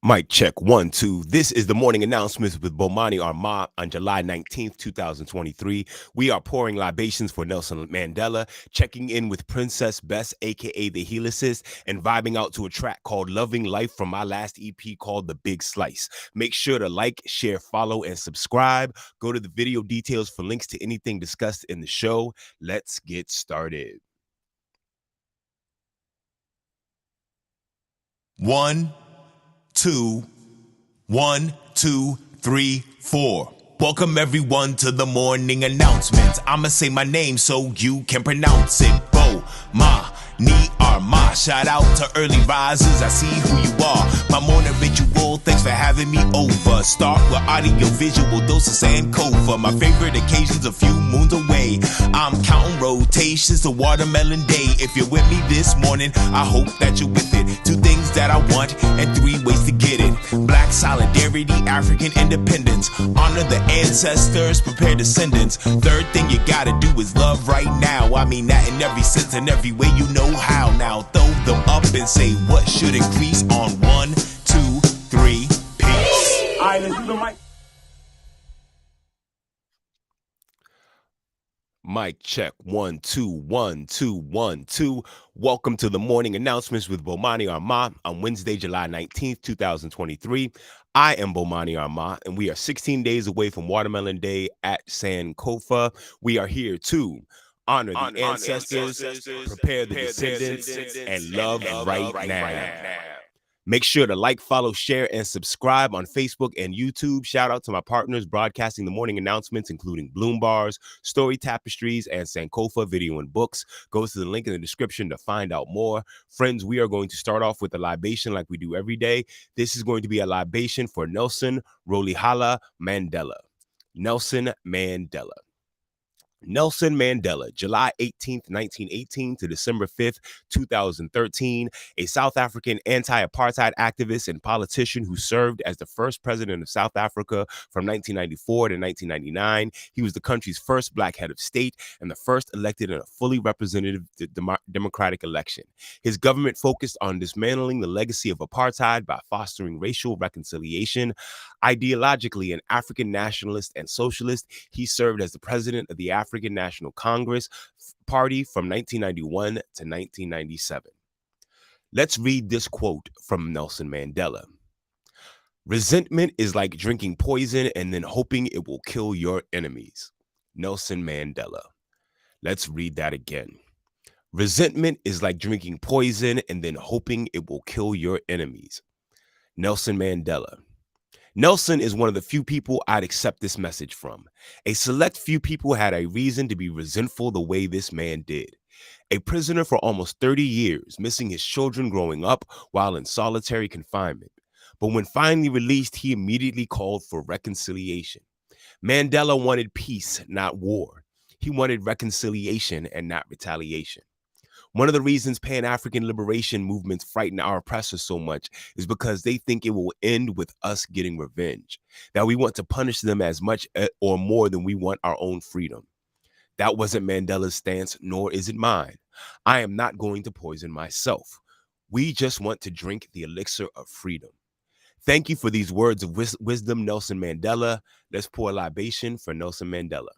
Mic check 1 2. This is the morning announcements with Bomani Armah on July 19th, 2023. We are pouring libations for Nelson Mandela, checking in with Princess Bess, aka the Helicist, and vibing out to a track called Loving Life from my last EP called The Big Slice. Make sure to like, share, follow, and subscribe. Go to the video details for links to anything discussed in the show. Let's get started. 1 2 1 2 3 4. Welcome everyone to the morning announcements. I'ma say my name so you can pronounce it. Bomani Armah. Shout out to early risers, I see who you are. My morning ritual, thanks for having me over. Start with audio visual dose of Sankofa. My favorite occasions a few moons away. I'm counting rotations to watermelon day. If you're with me this morning, I hope that you're with it. 2 things that I want and 3 ways to get it. Black solidarity, African independence. Honor the ancestors, prepare descendants. 3rd thing you gotta do is love right now. I mean that in every sense and every way you know how. Now throw them up and say what should increase on 1 2 3 peace. Alright, let's do the mic. Mic check 1 2 1 2 1 2. Welcome to the morning announcements with Bomani Armah on Wednesday, July 19th, 2023. I am Bomani Armah, and we are 16 days away from Watermelon Day at Sankofa. We are here to honor the ancestors, prepare the descendants, and love right now. Make sure to like, follow, share, and subscribe on Facebook and YouTube. Shout out to my partners broadcasting the morning announcements, including Bloom Bars, Story Tapestries, and Sankofa Video and Books. Go to the link in the description to find out more. Friends, we are going to start off with a libation like we do every day. This is going to be a libation for Nelson Rolihlahla Mandela. Nelson Mandela. Nelson Mandela, July 18th, 1918 to December 5th, 2013, a South African anti-apartheid activist and politician who served as the first president of South Africa from 1994 to 1999. He was the country's first black head of state and the first elected in a fully representative democratic election. His government focused on dismantling the legacy of apartheid by fostering racial reconciliation. Ideologically an African nationalist and socialist, he served as the president of the African National Congress Party from 1991 to 1997. Let's read this quote from Nelson Mandela. Resentment is like drinking poison and then hoping it will kill your enemies. Nelson Mandela. Let's read that again. Resentment is like drinking poison and then hoping it will kill your enemies. Nelson Mandela. Nelson is one of the few people I'd accept this message from. A select few people had a reason to be resentful the way this man did. A prisoner for almost 30 years, missing his children growing up while in solitary confinement. But when finally released, he immediately called for reconciliation. Mandela wanted peace, not war. He wanted reconciliation and not retaliation. One of the reasons Pan-African liberation movements frighten our oppressors so much is because they think it will end with us getting revenge, that we want to punish them as much or more than we want our own freedom. That wasn't Mandela's stance, nor is it mine. I am not going to poison myself. We just want to drink the elixir of freedom. Thank you for these words of wisdom, Nelson Mandela. Let's pour a libation for Nelson Mandela.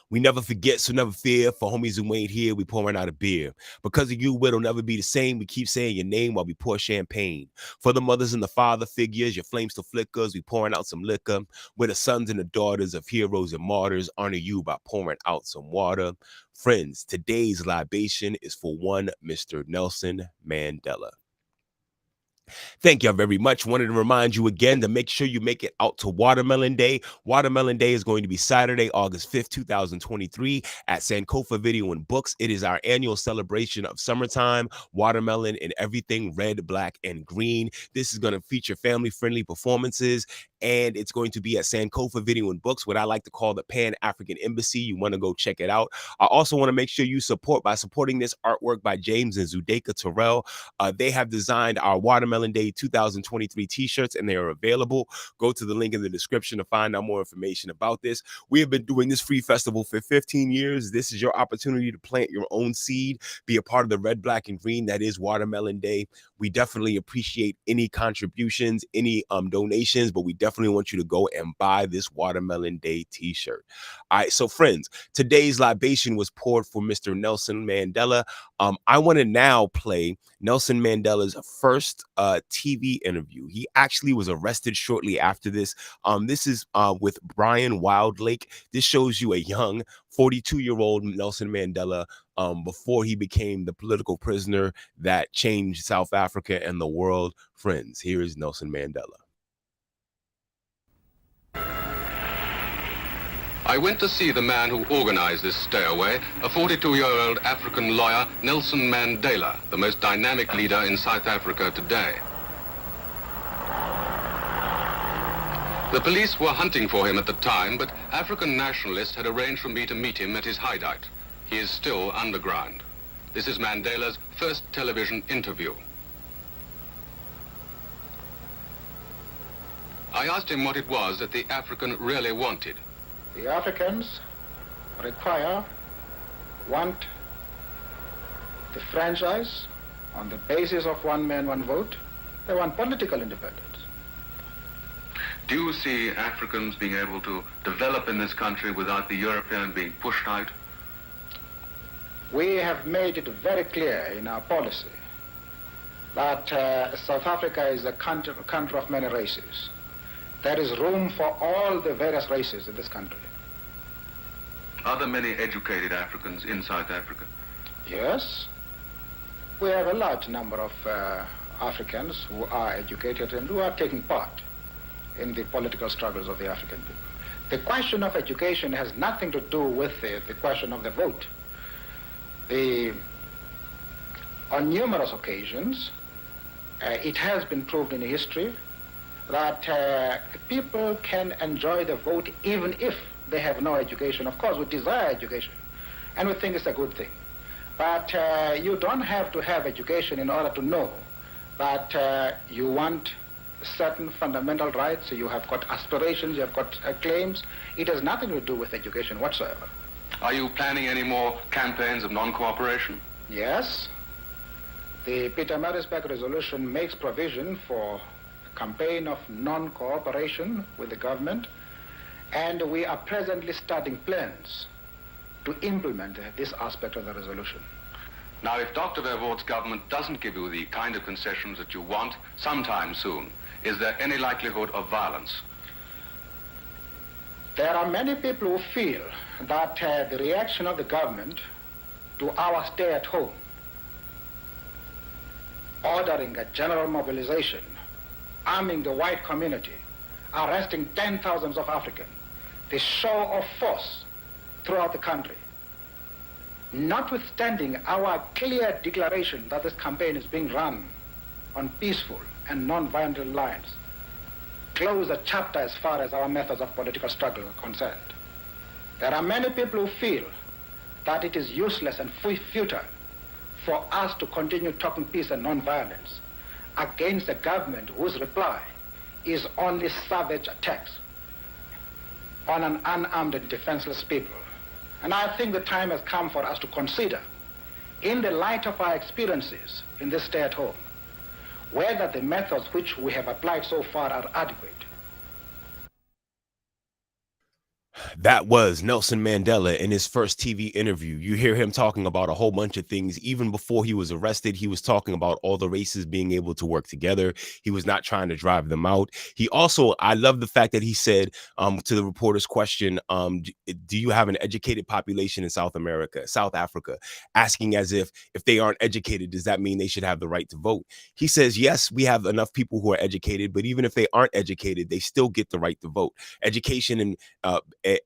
We never forget, so never fear. For homies who ain't here, we pouring out a beer. Because of you, it'll never be the same. We keep saying your name while we pour champagne. For the mothers and the father figures, your flame still flickers. We pouring out some liquor. We're the sons and the daughters of heroes and martyrs. Honor you by pouring out some water. Friends, today's libation is for one Mr. Nelson Mandela. Thank y'all very much. Wanted to remind you again to make sure you make it out to Watermelon Day. Watermelon Day is going to be Saturday, August 5th, 2023 at Sankofa Video and Books. It is our annual celebration of summertime, watermelon, and everything red, black, and green. This is going to feature family-friendly performances, and it's going to be at Sankofa Video and Books, what I like to call the Pan-African Embassy. You want to go check it out. I also want to make sure you support by supporting this artwork by James and Zudeka Terrell. They have designed our watermelon Watermelon Day 2023 t-shirts, and they are available. Go to the link in the description to find out more information about this. We have been doing this free festival for 15 years. This is your opportunity to plant your own seed, be a part of the red, black, and green that is Watermelon Day. We definitely appreciate any contributions, any donations, but we definitely want you to go and buy this Watermelon Day t-shirt. All right, so friends, today's libation was poured for Mr. Nelson Mandela. I want to now play Nelson Mandela's first TV interview. He actually was arrested shortly after this. This is with Brian Widlake. This shows you a young 42-year-old Nelson Mandela before he became the political prisoner that changed South Africa and the world. Friends, here is Nelson Mandela. I went to see the man who organized this stayaway, a 42-year-old African lawyer, Nelson Mandela, the most dynamic leader in South Africa today. The police were hunting for him at the time, but African nationalists had arranged for me to meet him at his hideout. He is still underground. This is Mandela's first television interview. I asked him what it was that the African really wanted. The Africans want the franchise on the basis of one man, one vote. They want political independence. Do you see Africans being able to develop in this country without the European being pushed out? We have made it very clear in our policy that South Africa is a country of many races. There is room for all the various races in this country. Are there many educated Africans in South Africa? Yes. We have a large number of Africans who are educated and who are taking part in the political struggles of the African people. The question of education has nothing to do with the question of the vote. On numerous occasions, it has been proved in history that people can enjoy the vote even if they have no education. Of course, we desire education, and we think it's a good thing. But you don't have to have education in order to know that you want certain fundamental rights, you have got aspirations, you have got claims. It has nothing to do with education whatsoever. Are you planning any more campaigns of non-cooperation? Yes. The Pietermaritzburg resolution makes provision for campaign of non-cooperation with the government, and we are presently studying plans to implement this aspect of the resolution. Now, if Dr. Verwoerd's government doesn't give you the kind of concessions that you want sometime soon, is there any likelihood of violence? There are many people who feel that the reaction of the government to our stay at home, ordering a general mobilization, arming the white community, arresting 10,000s of Africans, the show of force throughout the country, notwithstanding our clear declaration that this campaign is being run on peaceful and non-violent lines, close a chapter as far as our methods of political struggle are concerned. There are many people who feel that it is useless and futile for us to continue talking peace and non-violence against a government whose reply is only savage attacks on an unarmed and defenseless people. And I think the time has come for us to consider, in the light of our experiences in this stay at home, whether the methods which we have applied so far are adequate. That was Nelson Mandela in his first TV interview. You hear him talking about a whole bunch of things. Even before he was arrested, he was talking about all the races being able to work together. He was not trying to drive them out. He also, I love the fact that he said to the reporter's question, do you have an educated population in South Africa, asking as if they aren't educated, does that mean they should have the right to vote? He says, yes, we have enough people who are educated, but even if they aren't educated, they still get the right to vote. Education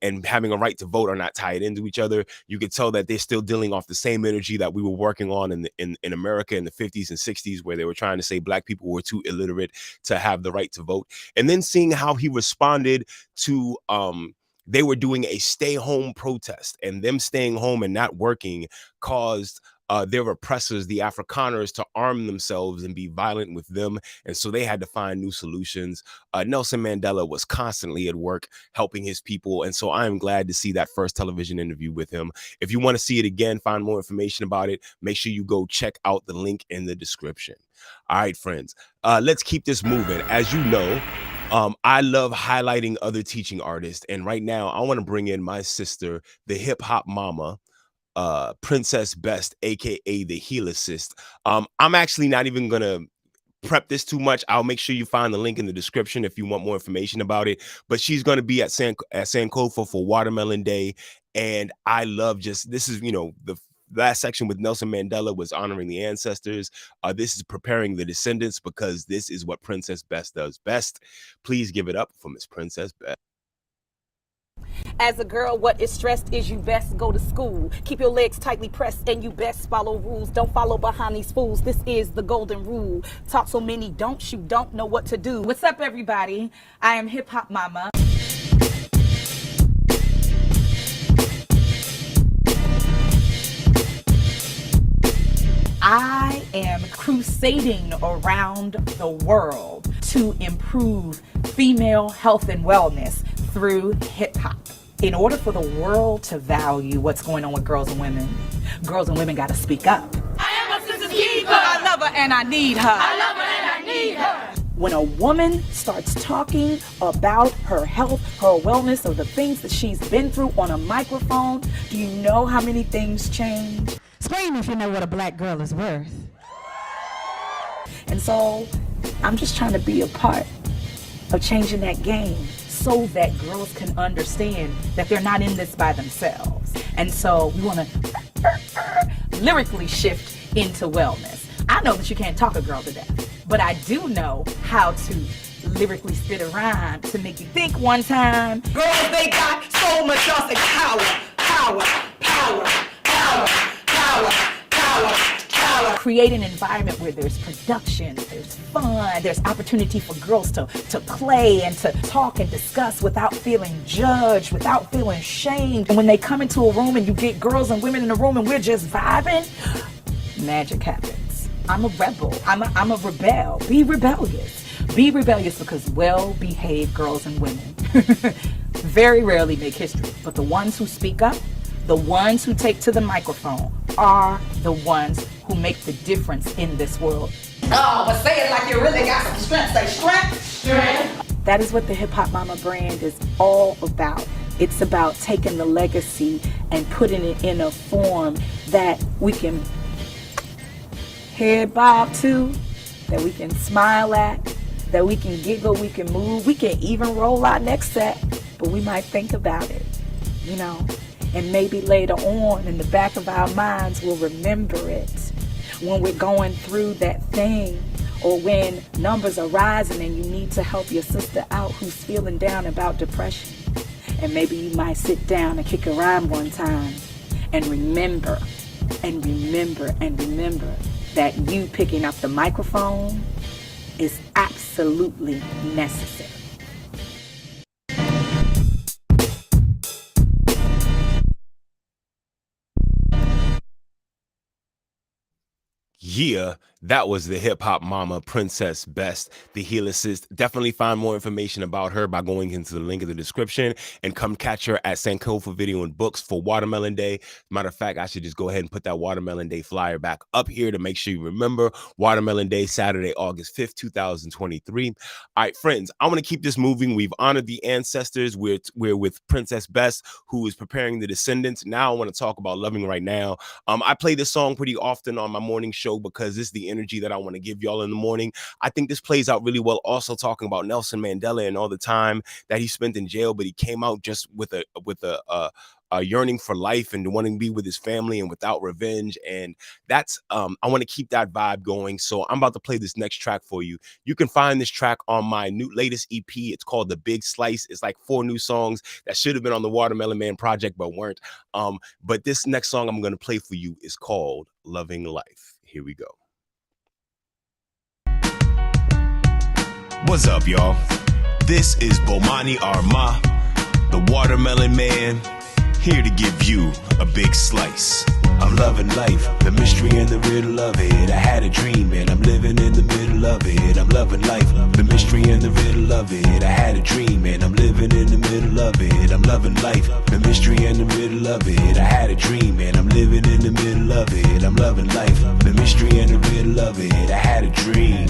and having a right to vote are not tied into each other. You can tell that they're still dealing off the same energy that we were working on in America in the 50s and 60s, where they were trying to say black people were too illiterate to have the right to vote. And then seeing how he responded to they were doing a stay home protest, and them staying home and not working caused their oppressors, the Afrikaners, to arm themselves and be violent with them. And so they had to find new solutions. Nelson Mandela was constantly at work helping his people. And so I am glad to see that first television interview with him. If you want to see it again, find more information about it, make sure you go check out the link in the description. All right, friends, let's keep this moving. As you know, I love highlighting other teaching artists. And right now, I want to bring in my sister, the hip hop mama, Princess Best, aka the Helicist. I'm actually not even gonna prep this too much. I'll make sure you find the link in the description if you want more information about it. But she's going to be at Sankofa for Watermelon Day. And I love this is, the last section with Nelson Mandela was honoring the ancestors. This is preparing the descendants, because this is what Princess Best does best. Please give it up for Miss Princess Best. As a girl, what is stressed is you best go to school. Keep your legs tightly pressed and you best follow rules. Don't follow behind these fools. This is the golden rule. Talk so many don'ts, you don't know what to do. What's up, everybody? I am Hip Hop Mama. I am crusading around the world to improve female health and wellness through hip hop. In order for the world to value what's going on with girls and women got to speak up. I am a sister's keeper. I love her and I need her. I love her and I need her. When a woman starts talking about her health, her wellness, or the things that she's been through on a microphone, do you know how many things change? Scream if you know what a black girl is worth. And so I'm just trying to be a part of changing that game so that girls can understand that they're not in this by themselves. And so we want to lyrically shift into wellness. I know that you can't talk a girl to death, but I do know how to lyrically spit a rhyme to make you think one time. Girls, they got so much power, power, power, power, power, power, power. Create an environment where there's production, there's fun, there's opportunity for girls to play and to talk and discuss without feeling judged, without feeling shamed. And when they come into a room and you get girls and women in the room and we're just vibing, magic happens. I'm a rebel. I'm a rebel. Be rebellious. Be rebellious, because well-behaved girls and women very rarely make history. But the ones who speak up, the ones who take to the microphone, are the ones who make the difference in this world. Oh, but say it like you really got some strength. Say strength, strength. That is what the Hip Hop Mama brand is all about. It's about taking the legacy and putting it in a form that we can head bob to, that we can smile at, that we can giggle, we can move, we can even roll our next set, but we might think about it, and maybe later on in the back of our minds we'll remember it when we're going through that thing, or when numbers are rising and you need to help your sister out who's feeling down about depression. And maybe you might sit down and kick a rhyme one time and remember and remember and remember that you picking up the microphone is absolutely necessary. Yeah, that was the hip hop mama, Princess Best, the Helicist. Definitely find more information about her by going into the link in the description, and come catch her at Sankofa Video and Books for Watermelon Day. Matter of fact, I should just go ahead and put that Watermelon Day flyer back up here to make sure you remember Watermelon Day, Saturday, August 5th, 2023. All right, friends, I want to keep this moving. We've honored the ancestors. We're with Princess Best, who is preparing the descendants. Now I want to talk about Loving Right Now. I play this song pretty often on my morning show because it's the energy that I want to give y'all in the morning. I think this plays out really well, also talking about Nelson Mandela and all the time that he spent in jail, but he came out just with a yearning for life and wanting to be with his family and without revenge. And that's I want to keep that vibe going. So I'm about to play this next track for you. You can find this track on my latest EP. It's called The Big Slice. It's like 4 new songs that should have been on the Watermelon Man project but weren't. But this next song I'm going to play for you is called Loving Life. Here we go. What's up, y'all? This is Bomani Armah, the Watermelon Man, here to give you a big slice. I'm loving life, the mystery and the riddle of it. I had a dream and I'm living in the middle of it. I'm loving life, the mystery and the riddle of it. I had a dream and I'm living in the middle of it. I'm loving life, the mystery and the riddle of it. I had a dream and I'm living in the middle of it. I'm loving life, the mystery and the riddle of it. I had a dream.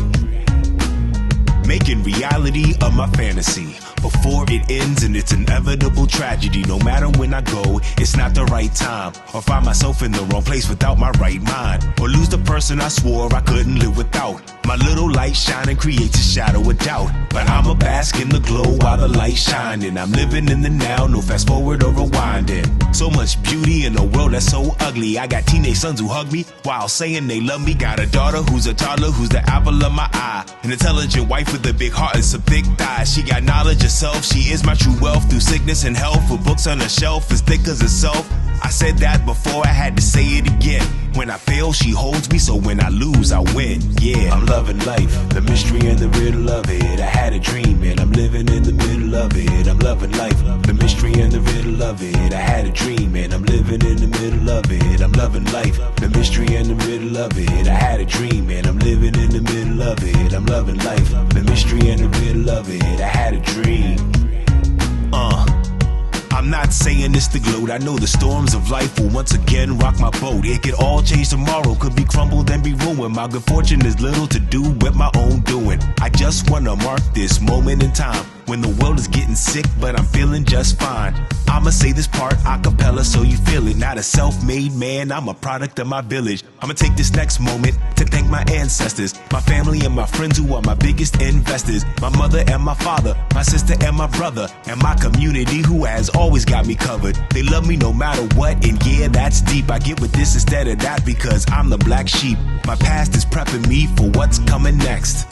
Making reality of my fantasy before it ends in its inevitable tragedy. No matter when I go, it's not the right time, or find myself in the wrong place without my right mind, or lose the person I swore I couldn't live without. My little light shining creates a shadow of doubt, but I'ma bask in the glow while the light's shining. I'm living in the now, no fast forward or rewinding. So much beauty in a world that's so ugly. I got teenage sons who hug me while saying they love me. Got a daughter who's a toddler, who's the apple of my eye. An intelligent wife with a big heart and some thick thighs. She got knowledge herself, she is my true wealth. Through sickness and health, with books on the shelf as thick as herself. I said that before, I had to say it again. When I fail, she holds me, so when I lose, I win. Yeah, I'm loving life, the mystery and the riddle of it. I had a dream and I'm living in the middle of it. I'm loving life, the mystery and the riddle of it. I had a dream and I'm living in the middle of it. I'm loving life, the mystery and the riddle of it. I had a dream and I'm living in the middle of it. I'm loving life, the mystery and the riddle of it. I had a dream. I'm not saying this to gloat. I know the storms of life will once again rock my boat. It could all change tomorrow, could be crumbled and be ruined. My good fortune is little to do with my own doing. I just wanna mark this moment in time when the world is getting sick, but I'm feeling just fine. I'ma say this part a cappella so you feel it. Not a self-made man, I'm a product of my village. I'ma take this next moment to thank my ancestors, my family and my friends who are my biggest investors. My mother and my father, my sister and my brother, and my community who has always got me covered. They love me no matter what, and yeah, that's deep. I get with this instead of that because I'm the black sheep. My past is prepping me for what's coming next.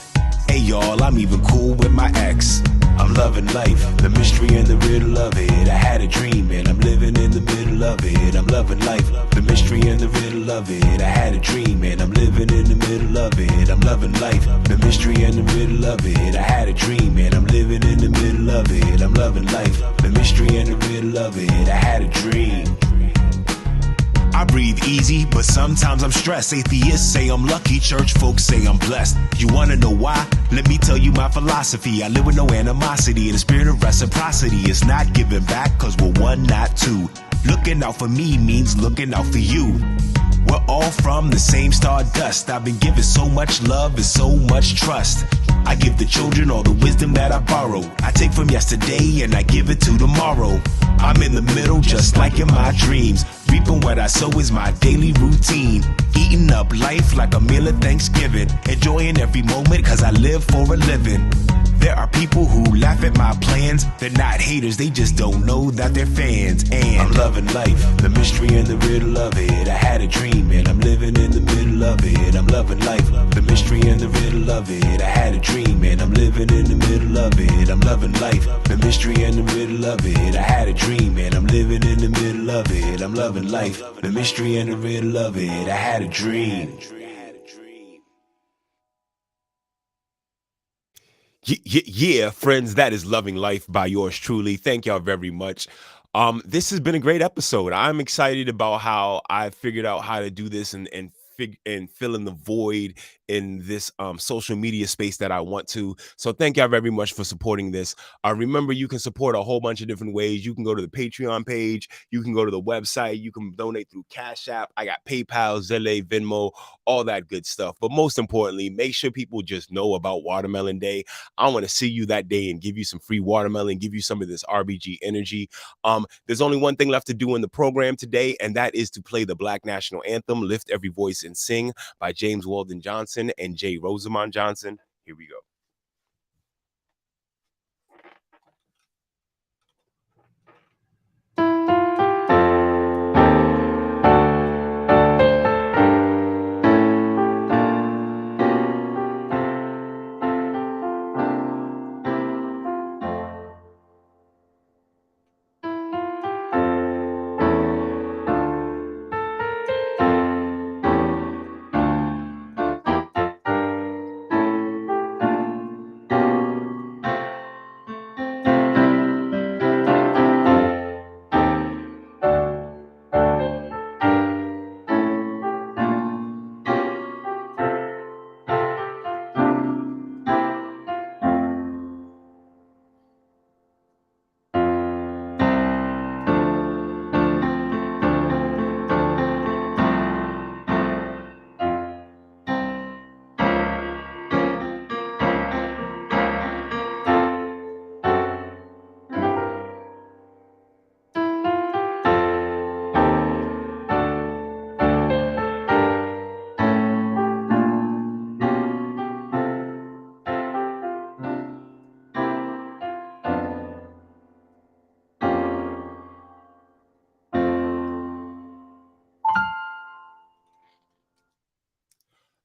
Hey y'all, I'm even cool with my ex. I'm loving life, the mystery and the riddle of it. I had a dream and I'm living in the middle of it. I'm loving life, the mystery and the riddle of it. I had a dream and I'm living in the middle of it. I'm loving life, the mystery and the riddle of it. I had a dream and I'm living in the middle of it. I'm loving life, the mystery and the riddle of it. I had a dream. I breathe easy, but sometimes I'm stressed. Atheists say I'm lucky, church folks say I'm blessed. You wanna know why? Let me tell you my philosophy. I live with no animosity, in the spirit of reciprocity. It's not giving back, cause we're one, not two. Looking out for me means looking out for you. We're all from the same stardust. I've been given so much love and so much trust. I give the children all the wisdom that I borrow. I take from yesterday and I give it to tomorrow. I'm in the middle just like in my dreams. Reaping what I sow is my daily routine. Eating up life like a meal at Thanksgiving. Enjoying every moment cause I live for a living. There are people who laugh at my plans. They're not haters, they just don't know that they're fans. And I'm loving life, the mystery and the riddle of it. I had a dream and I'm living in the middle of it. I'm loving life, the mystery and the riddle of it. I had a dream and I'm living in the middle of it. I'm loving life, the mystery and the riddle of it. I had a dream and I'm living in the middle of it. I'm loving life, the mystery and the riddle of it. I had a dream. Yeah, friends, that is Loving Life by yours truly. Thank y'all very much. This has been a great episode. I'm excited about how I figured out how to do this and fill in the void in this social media space that I want to. So thank y'all very much for supporting this. Remember, you can support a whole bunch of different ways. You can go to the Patreon page. You can go to the website. You can donate through Cash App. I got PayPal, Zelle, Venmo, all that good stuff. But most importantly, make sure people just know about Watermelon Day. I want to see you that day and give you some free watermelon, give you some of this RBG energy. There's only one thing left to do in the program today, and that is to play the Black National Anthem, Lift Every Voice and Sing by James Weldon Johnson and J. Rosamond Johnson. Here we go.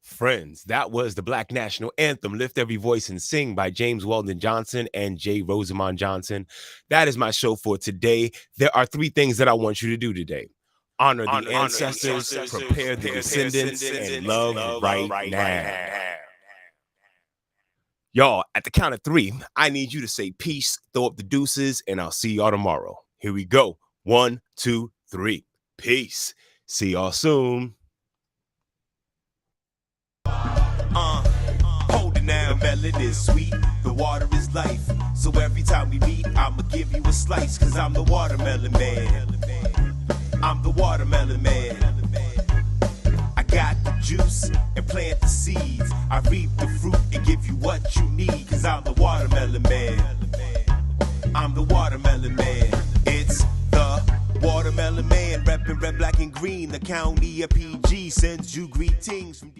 Friends, that was the Black National Anthem, Lift Every Voice and Sing by James Weldon Johnson and J. Rosamond Johnson. That is my show for today. There are 3 things that I want you to do today. Honor the ancestors, prepare the descendants, and love right now. Y'all, at the count of 3, I need you to say peace, throw up the deuces, and I'll see y'all tomorrow. Here we go. 1, 2, 3. Peace. See y'all soon. Hold it now, the melon is sweet, the water is life. So every time we meet, I'ma give you a slice, cause I'm the watermelon man. I'm the watermelon man. I got the juice and plant the seeds. I reap the fruit and give you what you need, cause I'm the watermelon man. I'm the watermelon man. It's the watermelon man, reppin' red, black, and green. The county of PG sends you greetings from